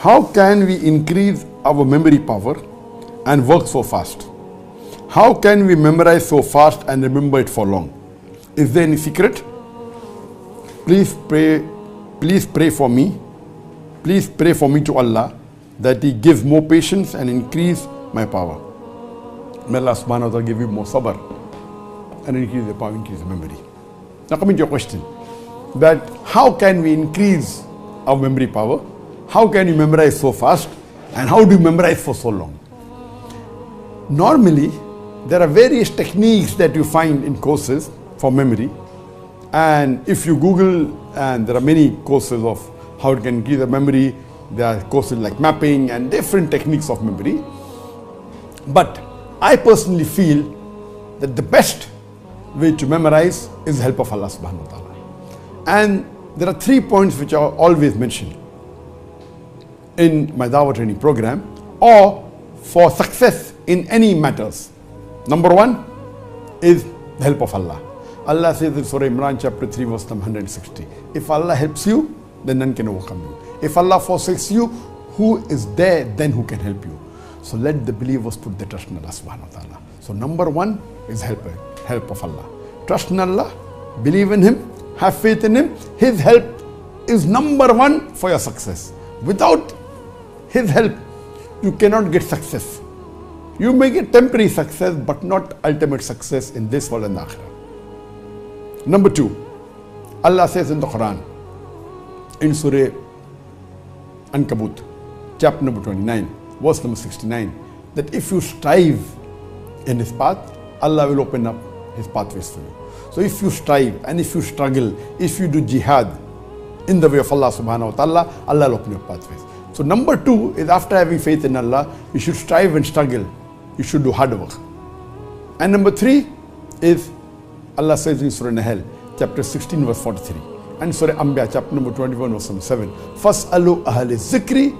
How can we increase our memory power and work so fast? How can we memorize so fast and remember it for long? Is there any secret? Please pray for me. Please pray for me to Allah that He gives more patience and increase my power. May Allah subhanahu wa ta'ala give you more sabr and increase the power, increase the memory. Now coming to your question, that how can we increase our memory power? How can you memorize so fast? And how do you memorize for so long? Normally, there are various techniques that you find in courses for memory. And if you Google, and there are many courses of how to increase the memory, there are courses like mapping and different techniques of memory. But I personally feel that the best way to memorize is the help of Allah subhanahu wa ta'ala. And there are 3 points which are always mentioned in my Dawah training program or for success in any matters. Number 1 is the help of Allah. Allah says in Surah Imran chapter 3 verse number 160. If Allah helps you, then none can overcome you. If Allah forsakes you, who is there then who can help you? So let the believers put their trust in Allah subhanahu wa ta'ala. So number 1 is help of Allah. Trust in Allah, believe in Him, have faith in Him. His help is number 1 for your success. Without His help, you cannot get success. You may get temporary success, but not ultimate success in this world and the Akhirah. Number 2, Allah says in the Quran, in Surah Ankabut, chapter number 29, verse number 69, that if you strive in His path, Allah will open up His pathways for you. So if you strive and if you struggle, if you do jihad in the way of Allah subhanahu wa ta'ala, Allah will open your pathways. So number 2 is after having faith in Allah, you should strive and struggle. You should do hard work. And number 3 is Allah says in Surah Nahl, chapter 16, verse 43, and Surah Anbiya, chapter number 21, verse number 7, Fas'alu ahli zikri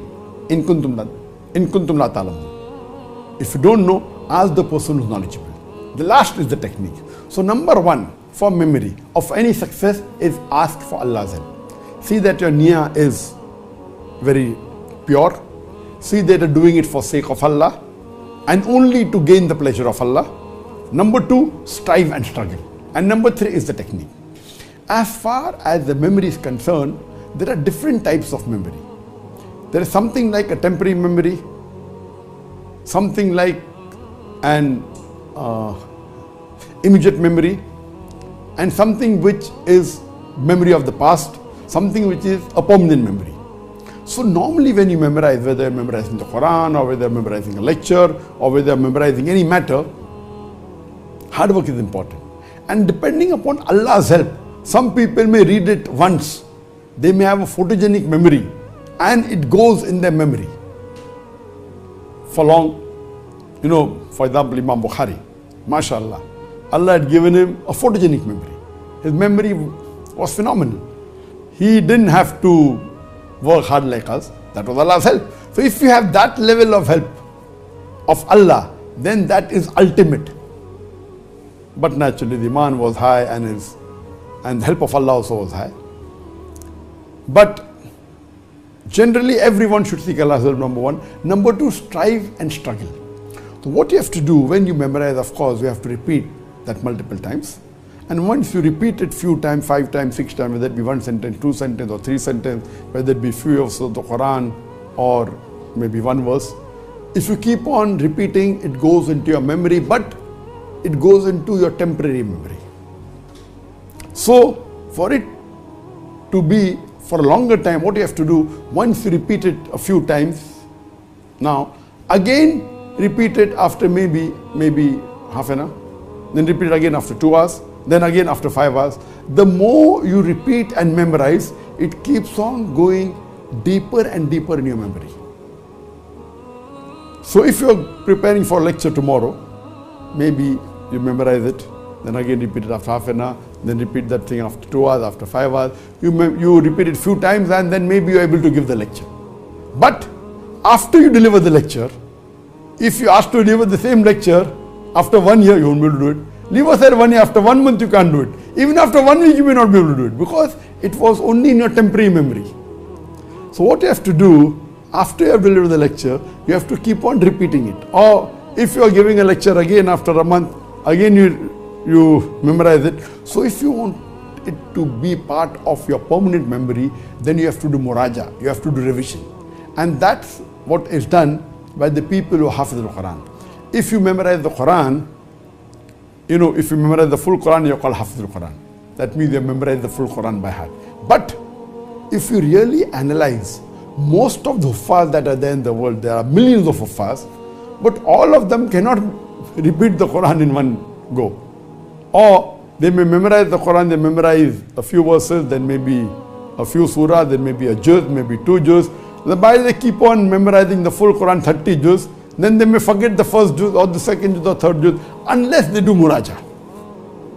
in kuntum la ta'lamun. If you don't know, ask the person who's knowledgeable. The last is the technique. So number 1 for memory of any success is ask for Allah's help. See that your niyyah is very pure. See that you're doing it for sake of Allah and only to gain the pleasure of Allah. Number 2, strive and struggle. And number 3 is the technique. As far as the memory is concerned, there are different types of memory. There is something like a temporary memory, something like an immediate memory, and something which is memory of the past, something which is a permanent memory. So normally when you memorize, whether you're memorizing the Quran or whether you're memorizing a lecture or whether you're memorizing any matter, hard work is important. And depending upon Allah's help, some people may read it once. They may have a photogenic memory and it goes in their memory for long. You know, for example, Imam Bukhari, mashallah, Allah had given him a photogenic memory. His memory was phenomenal. He didn't have to work hard like us. That was Allah's help. So if you have that level of help of Allah, then that is ultimate. But naturally the iman was high and the help of Allah also was high. But generally everyone should seek Allah's help, number 1. Number 2, strive and struggle. So what you have to do when you memorize, of course, you have to repeat that multiple times. And once you repeat it few times, 5 times, 6 times, whether it be 1 sentence, 2 sentences or 3 sentences, whether it be few of the Quran or maybe 1 verse, if you keep on repeating, it goes into your memory, but it goes into your temporary memory. So for it to be for a longer time, what you have to do, once you repeat it a few times, now again repeat it after maybe half an hour, then repeat it again after 2 hours, then again after 5 hours. The more you repeat and memorize, it keeps on going deeper and deeper in your memory. So if you're preparing for a lecture tomorrow, maybe you memorize it, then again repeat it after half an hour, then repeat that thing after 2 hours, after 5 hours. You repeat it few times and then maybe you're able to give the lecture. But after you deliver the lecture, if you ask to deliver the same lecture after 1 year, you won't be able to do it. Leave aside 1 year, after 1 month you can't do it. Even after 1 week you may not be able to do it because it was only in your temporary memory. So what you have to do, after you have delivered the lecture, you have to keep on repeating it. Or if you are giving a lecture again after a month, again you memorize it. So if you want it to be part of your permanent memory, then you have to do muraja, you have to do revision. And that's what is done by the people who hafiz the Quran. If you memorize the Quran, if you memorize the full Quran, you're called hafiz the Quran. That means you have memorized the full Quran by heart. But if you really analyze most of the huffaz that are there in the world, there are millions of huffaz, but all of them cannot repeat the Quran in one go. Or they may memorize the Quran, they memorize a few verses, then maybe a few surahs, then maybe a juz, maybe 2 juz. While they keep on memorizing the full Quran, 30 juz, then they may forget the first juz or the second juz or third juz unless they do muraja.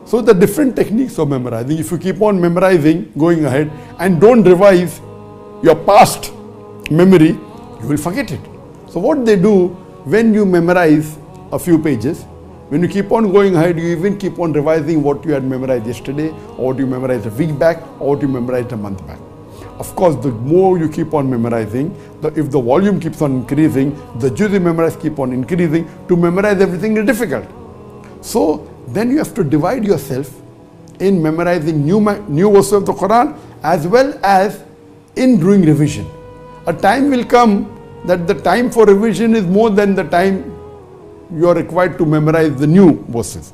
So the different techniques of memorizing, if you keep on memorizing, going ahead and don't revise your past memory, you will forget it. So what they do when you memorize a few pages, when you keep on going ahead, you even keep on revising what you had memorized yesterday, or what you memorized a week back, or what you memorized a month back. Of course, the more you keep on memorizing, if the volume keeps on increasing, the juz you memorize keep on increasing. To memorize everything is difficult. So then you have to divide yourself in memorizing new verses of the Quran as well as in doing revision. A time will come that the time for revision is more than the time you are required to memorize the new verses.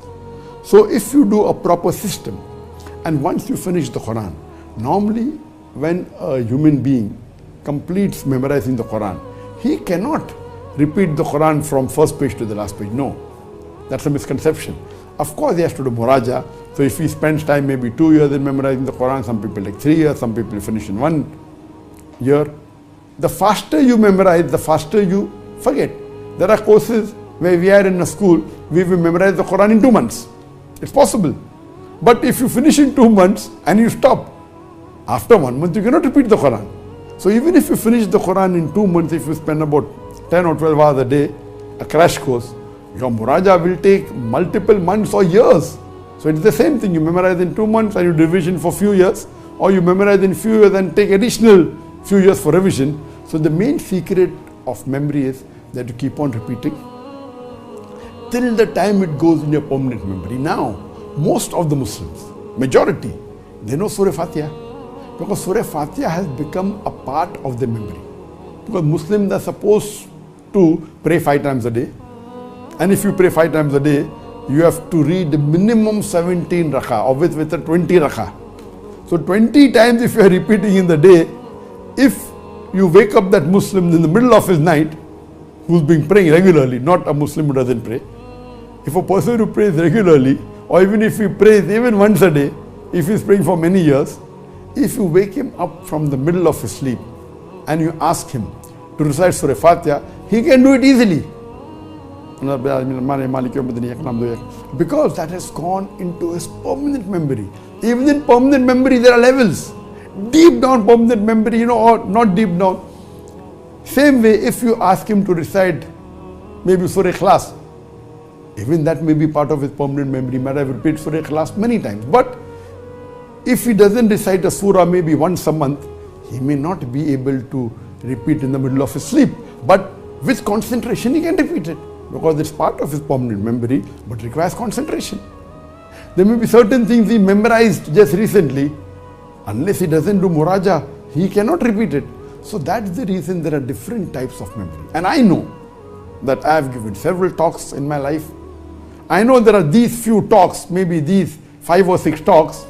So if you do a proper system, and once you finish the Quran, normally when a human being completes memorizing the Quran, he cannot repeat the Quran from first page to the last page. No, that's a misconception. Of course, he has to do muraja. So if he spends time, maybe 2 years in memorizing the Quran, some people like 3 years, some people finish in 1 year. The faster you memorize, the faster you forget. There are courses where we are in a school, we will memorize the Quran in 2 months. It's possible. But if you finish in 2 months and you stop, after 1 month you cannot repeat the Quran. So even if you finish the Quran in 2 months, if you spend about 10 or 12 hours a day, a crash course, your muraja will take multiple months or years. So it's the same thing, you memorize in 2 months and you do revision for few years, or you memorize in few years and take additional few years for revision. So the main secret of memory is that you keep on repeating till the time it goes in your permanent memory. Now, most of the Muslims, majority, they know Surah Fatiha, because Surah Fatiha has become a part of their memory. Because Muslims are supposed to pray 5 times a day, and if you pray 5 times a day, you have to read minimum 17 rakah, or with a 20 rakah. So 20 times if you are repeating in the day, if you wake up that Muslim in the middle of his night, who's been praying regularly, not a Muslim who doesn't pray. If a person who prays regularly, or even if he prays even once a day, if he's praying for many years, if you wake him up from the middle of his sleep and you ask him to recite Surah Fatiha, he can do it easily. Because that has gone into his permanent memory. Even in permanent memory, there are levels. Deep down permanent memory, or not deep down. Same way, if you ask him to recite maybe Surah Ikhlas, even that may be part of his permanent memory. He might have repeated Surah Ikhlas many times. But if he doesn't recite a surah maybe once a month, he may not be able to repeat in the middle of his sleep. But with concentration, he can repeat it, because it's part of his permanent memory, but requires concentration. There may be certain things he memorized just recently. Unless he doesn't do muraja, he cannot repeat it. So that's the reason there are different types of memory. And I know that I have given several talks in my life. I know there are these few talks, maybe these 5 or 6 talks.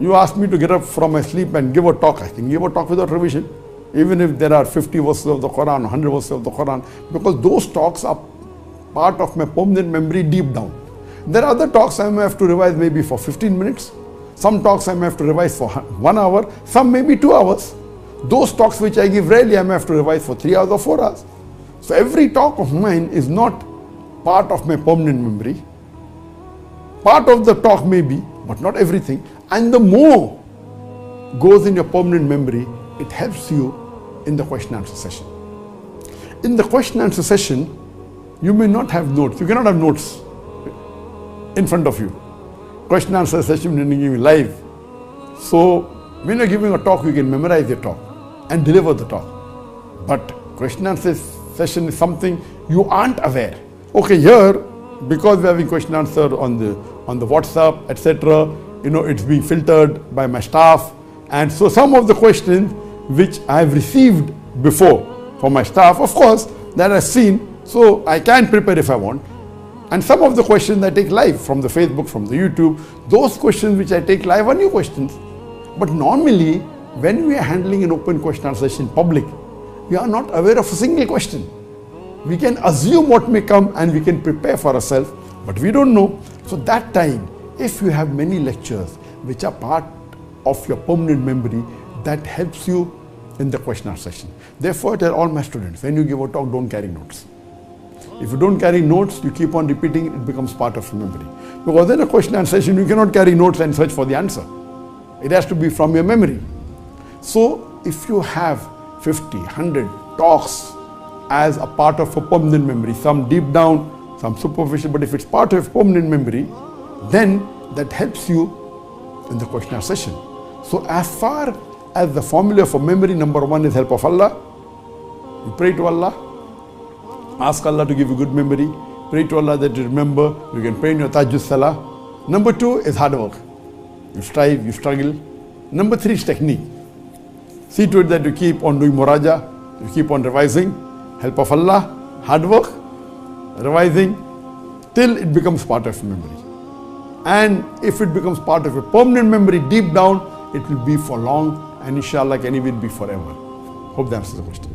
You ask me to get up from my sleep and give a talk. I can give a talk without revision, even if there are 50 verses of the Quran, 100 verses of the Quran, because those talks are part of my permanent memory deep down. There are other talks I may have to revise maybe for 15 minutes. Some talks I may have to revise for 1 hour, some maybe 2 hours. Those talks which I give rarely, I may have to revise for 3 hours or 4 hours. So every talk of mine is not part of my permanent memory. Part of the talk may be, but not everything. And the more goes in your permanent memory, it helps you in the question answer session. In the question answer session, you may not have notes. You cannot have notes in front of you. Question answer session when you give live. So when you're giving a talk, you can memorize your talk and deliver the talk. But Question answer session is something you aren't aware. Okay, here, because we're having question answer on the WhatsApp, etc., it's being filtered by my staff. And so some of the questions which I have received before from my staff, of course, that I've seen, so I can prepare if I want. And some of the questions I take live from the Facebook, from the YouTube, those questions which I take live are new questions. But normally, when we are handling an open question answer session in public, we are not aware of a single question. We can assume what may come and we can prepare for ourselves, but we don't know. So that time, if you have many lectures which are part of your permanent memory, that helps you in the question answer session. Therefore, I tell all my students, when you give a talk, don't carry notes. If you don't carry notes, you keep on repeating, it becomes part of your memory. Because in a question answer session, you cannot carry notes and search for the answer. It has to be from your memory. So if you have 50, 100 talks as a part of a permanent memory, some deep down, some superficial, but if it's part of permanent memory, then that helps you in the question answer session. So as far as the formula for memory, number one is help of Allah. You pray to Allah. Ask Allah to give you good memory. Pray to Allah that you remember. You can pray in your Tahajjud Salah. Number two is hard work. You strive, you struggle. Number three is technique. See to it that you keep on doing muraja, you keep on revising. Help of Allah, hard work, revising, till it becomes part of memory. And if it becomes part of a permanent memory deep down, it will be for long, and inshallah can even be forever. Hope that answers the question.